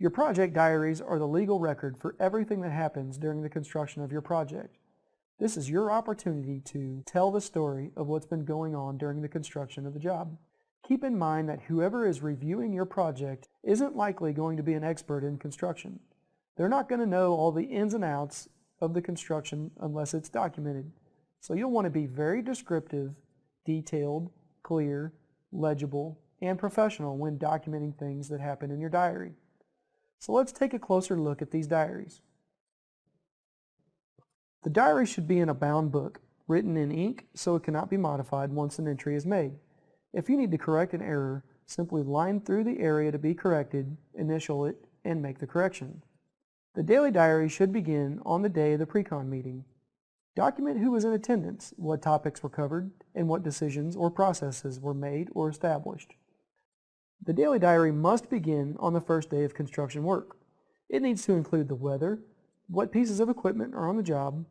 Your project diaries are the legal record for everything that happens during the construction of your project. This is your opportunity to tell the story of what's been going on during the construction of the job. Keep in mind that whoever is reviewing your project isn't likely going to be an expert in construction. They're not going to know all the ins and outs of the construction unless it's documented. So you'll want to be very descriptive, detailed, clear, legible, and professional when documenting things that happen in your diary. So let's take a closer look at these diaries. The diary should be in a bound book, written in ink so it cannot be modified once an entry is made. If you need to correct an error, simply line through the area to be corrected, initial it, and make the correction. The daily diary should begin on the day of the pre-con meeting. Document who was in attendance, what topics were covered, and what decisions or processes were made or established. The daily diary must begin on the first day of construction work. It needs to include the weather, what pieces of equipment are on the job,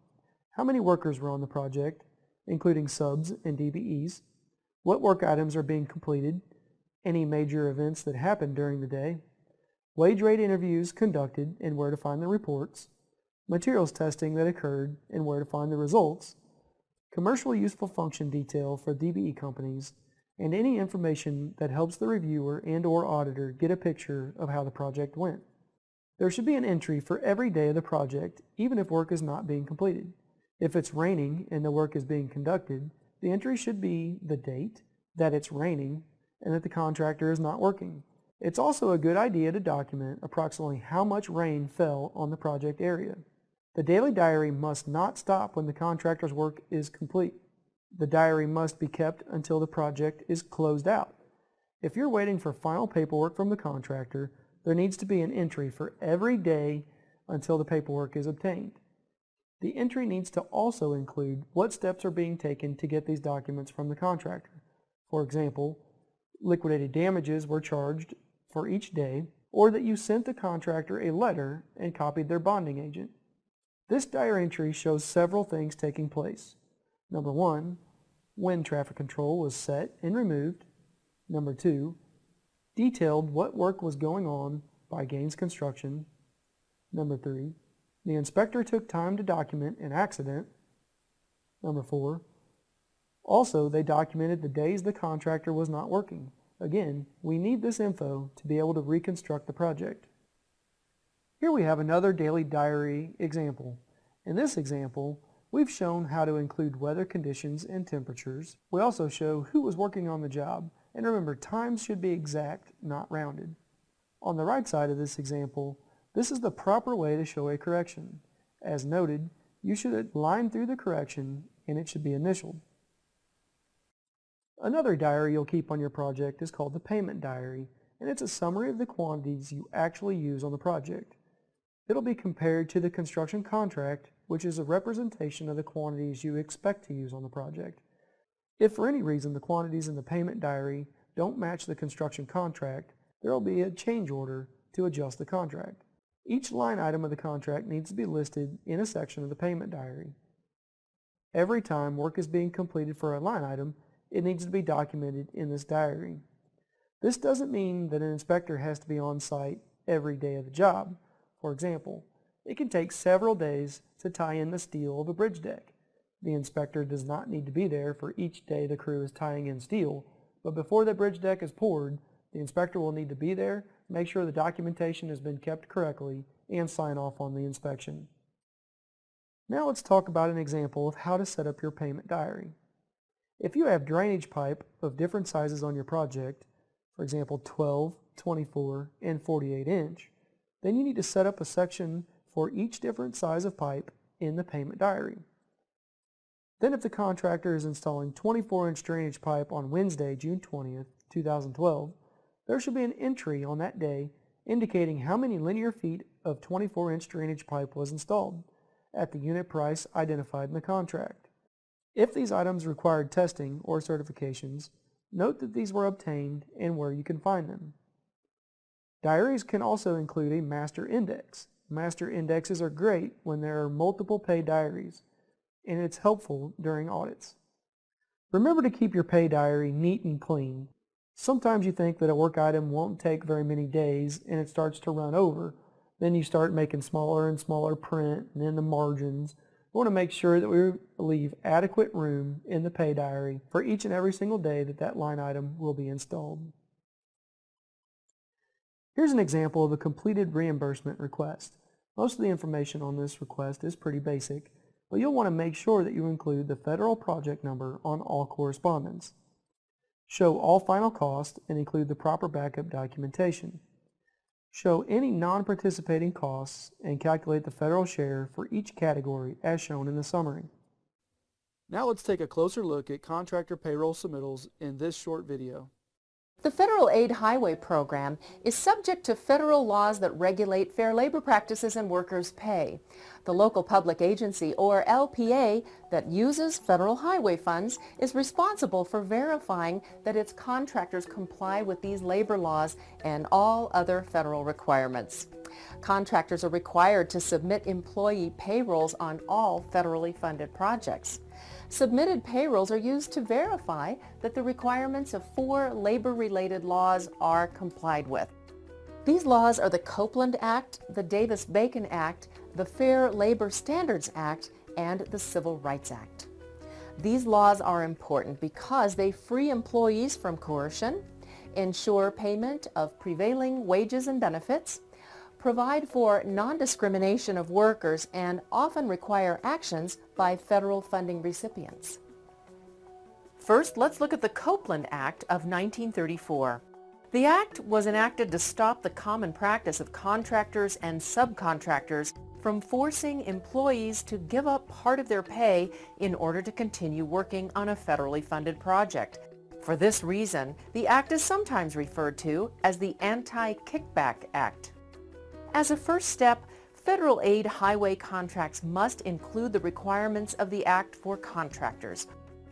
how many workers were on the project, including subs and DBEs, what work items are being completed, any major events that happened during the day, wage rate interviews conducted and where to find the reports, materials testing that occurred and where to find the results, commercially useful function detail for DBE companies, and any information that helps the reviewer and/or auditor get a picture of how the project went. There should be an entry for every day of the project, even if work is not being completed. If it's raining and the work is being conducted, the entry should be the date, that it's raining, and that the contractor is not working. It's also a good idea to document approximately how much rain fell on the project area. The daily diary must not stop when the contractor's work is complete. The diary must be kept until the project is closed out. If you're waiting for final paperwork from the contractor, there needs to be an entry for every day until the paperwork is obtained. The entry needs to also include what steps are being taken to get these documents from the contractor. For example, liquidated damages were charged for each day, or that you sent the contractor a letter and copied their bonding agent. This diary entry shows several things taking place. Number 1, when traffic control was set and removed. Number 2, detailed what work was going on by Gaines Construction. Number 3, the inspector took time to document an accident. Number 4, also they documented the days the contractor was not working. Again, we need this info to be able to reconstruct the project. Here we have another daily diary example. In this example, we've shown how to include weather conditions and temperatures. We also show who was working on the job. And remember, times should be exact, not rounded. On the right side of this example, this is the proper way to show a correction. As noted, you should line through the correction and it should be initialed. Another diary you'll keep on your project is called the payment diary, and it's a summary of the quantities you actually use on the project. It'll be compared to the construction contract, which is a representation of the quantities you expect to use on the project. If for any reason the quantities in the payment diary don't match the construction contract, there will be a change order to adjust the contract. Each line item of the contract needs to be listed in a section of the payment diary. Every time work is being completed for a line item, it needs to be documented in this diary. This doesn't mean that an inspector has to be on site every day of the job. For example, it can take several days to tie in the steel of a bridge deck. The inspector does not need to be there for each day the crew is tying in steel, but before the bridge deck is poured, the inspector will need to be there, make sure the documentation has been kept correctly, and sign off on the inspection. Now let's talk about an example of how to set up your payment diary. If you have drainage pipe of different sizes on your project, for example 12, 24, and 48 inch, then you need to set up a section for each different size of pipe in the payment diary. Then if the contractor is installing 24-inch drainage pipe on Wednesday, June 20th, 2012, there should be an entry on that day indicating how many linear feet of 24-inch drainage pipe was installed at the unit price identified in the contract. If these items required testing or certifications, note that these were obtained and where you can find them. Diaries can also include a master index. Master indexes are great when there are multiple pay diaries, and it's helpful during audits. Remember to keep your pay diary neat and clean. Sometimes you think that a work item won't take very many days and it starts to run over. Then you start making smaller and smaller print and in the margins. We want to make sure that we leave adequate room in the pay diary for each and every single day that that line item will be installed. Here's an example of a completed reimbursement request. Most of the information on this request is pretty basic, but you'll want to make sure that you include the federal project number on all correspondence. Show all final costs and include the proper backup documentation. Show any non-participating costs and calculate the federal share for each category as shown in the summary. Now let's take a closer look at contractor payroll submittals in this short video. The Federal Aid Highway Program is subject to federal laws that regulate fair labor practices and workers' pay. The local public agency, or LPA, that uses federal highway funds is responsible for verifying that its contractors comply with these labor laws and all other federal requirements. Contractors are required to submit employee payrolls on all federally funded projects. Submitted payrolls are used to verify that the requirements of 4 labor-related laws are complied with. These laws are the Copeland Act, the Davis-Bacon Act, the Fair Labor Standards Act, and the Civil Rights Act. These laws are important because they free employees from coercion, ensure payment of prevailing wages and benefits, provide for non-discrimination of workers, and often require actions by federal funding recipients. First, let's look at the Copeland Act of 1934. The act was enacted to stop the common practice of contractors and subcontractors from forcing employees to give up part of their pay in order to continue working on a federally funded project. For this reason, the act is sometimes referred to as the Anti-Kickback Act. As a first step, federal aid highway contracts must include the requirements of the Act for contractors.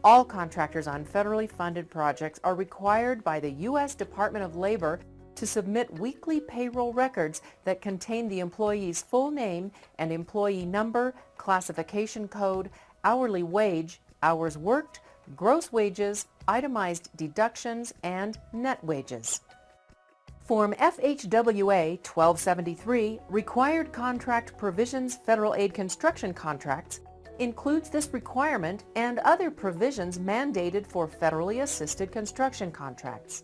All contractors on federally funded projects are required by the U.S. Department of Labor to submit weekly payroll records that contain the employee's full name and employee number, classification code, hourly wage, hours worked, gross wages, itemized deductions, and net wages. Form FHWA 1273, Required Contract Provisions Federal Aid Construction Contracts, includes this requirement and other provisions mandated for federally assisted construction contracts.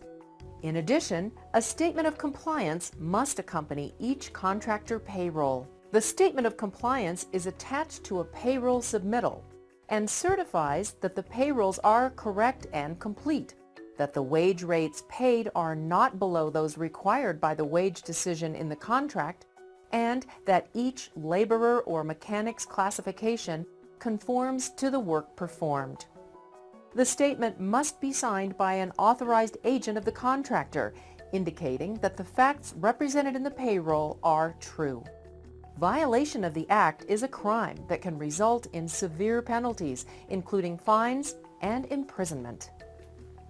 In addition, a statement of compliance must accompany each contractor payroll. The statement of compliance is attached to a payroll submittal and certifies that the payrolls are correct and complete, that the wage rates paid are not below those required by the wage decision in the contract, and that each laborer or mechanic's classification conforms to the work performed. The statement must be signed by an authorized agent of the contractor, indicating that the facts represented in the payroll are true. Violation of the Act is a crime that can result in severe penalties, including fines and imprisonment.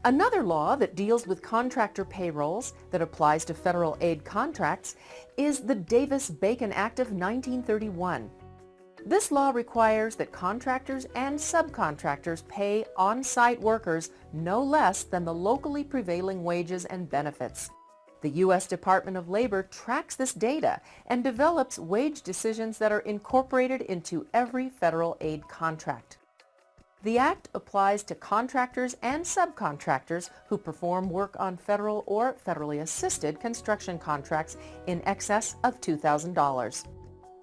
Another law that deals with contractor payrolls that applies to federal aid contracts is the Davis-Bacon Act of 1931. This law requires that contractors and subcontractors pay on-site workers no less than the locally prevailing wages and benefits. The U.S. Department of Labor tracks this data and develops wage decisions that are incorporated into every federal aid contract. The Act applies to contractors and subcontractors who perform work on federal or federally assisted construction contracts in excess of $2,000.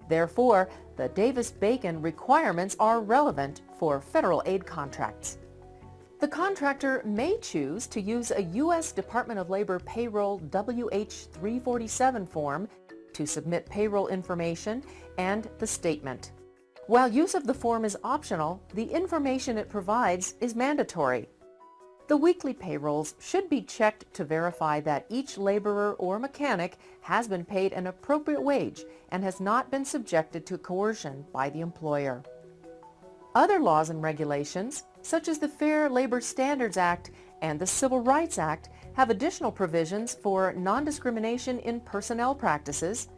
Therefore, the Davis-Bacon requirements are relevant for federal aid contracts. The contractor may choose to use a U.S. Department of Labor Payroll WH-347 form to submit payroll information and the statement. While use of the form is optional, the information it provides is mandatory. The weekly payrolls should be checked to verify that each laborer or mechanic has been paid an appropriate wage and has not been subjected to coercion by the employer. Other laws and regulations, such as the Fair Labor Standards Act and the Civil Rights Act, have additional provisions for non-discrimination in personnel practices,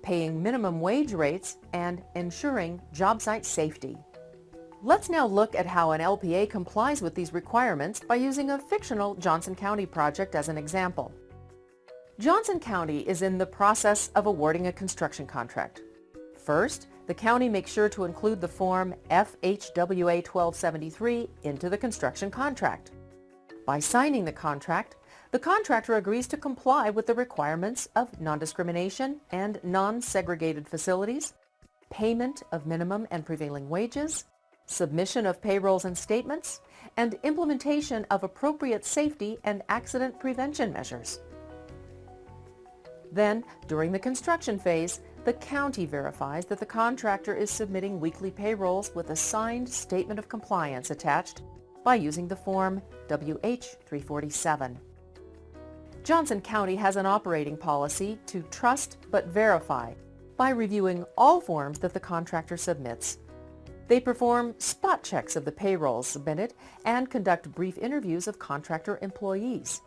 paying minimum wage rates, and ensuring job site safety. Let's now look at how an LPA complies with these requirements by using a fictional Johnson County project as an example. Johnson County is in the process of awarding a construction contract. First, the county makes sure to include the form FHWA 1273 into the construction contract. By signing the contract, the contractor agrees to comply with the requirements of non-discrimination and non-segregated facilities, payment of minimum and prevailing wages, submission of payrolls and statements, and implementation of appropriate safety and accident prevention measures. Then, during the construction phase, the county verifies that the contractor is submitting weekly payrolls with a signed statement of compliance attached by using the form WH-347. Johnson County has an operating policy to trust but verify by reviewing all forms that the contractor submits. They perform spot checks of the payrolls submitted and conduct brief interviews of contractor employees.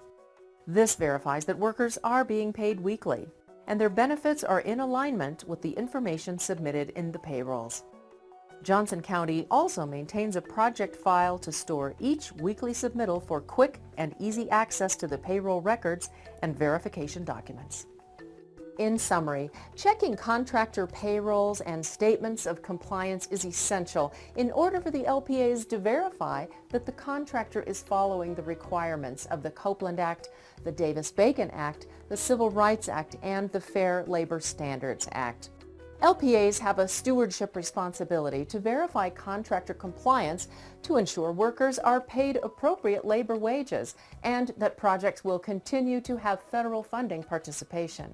This verifies that workers are being paid weekly and their benefits are in alignment with the information submitted in the payrolls. Johnson County also maintains a project file to store each weekly submittal for quick and easy access to the payroll records and verification documents. In summary, checking contractor payrolls and statements of compliance is essential in order for the LPAs to verify that the contractor is following the requirements of the Copeland Act, the Davis-Bacon Act, the Civil Rights Act, and the Fair Labor Standards Act. LPAs have a stewardship responsibility to verify contractor compliance to ensure workers are paid appropriate labor wages and that projects will continue to have federal funding participation.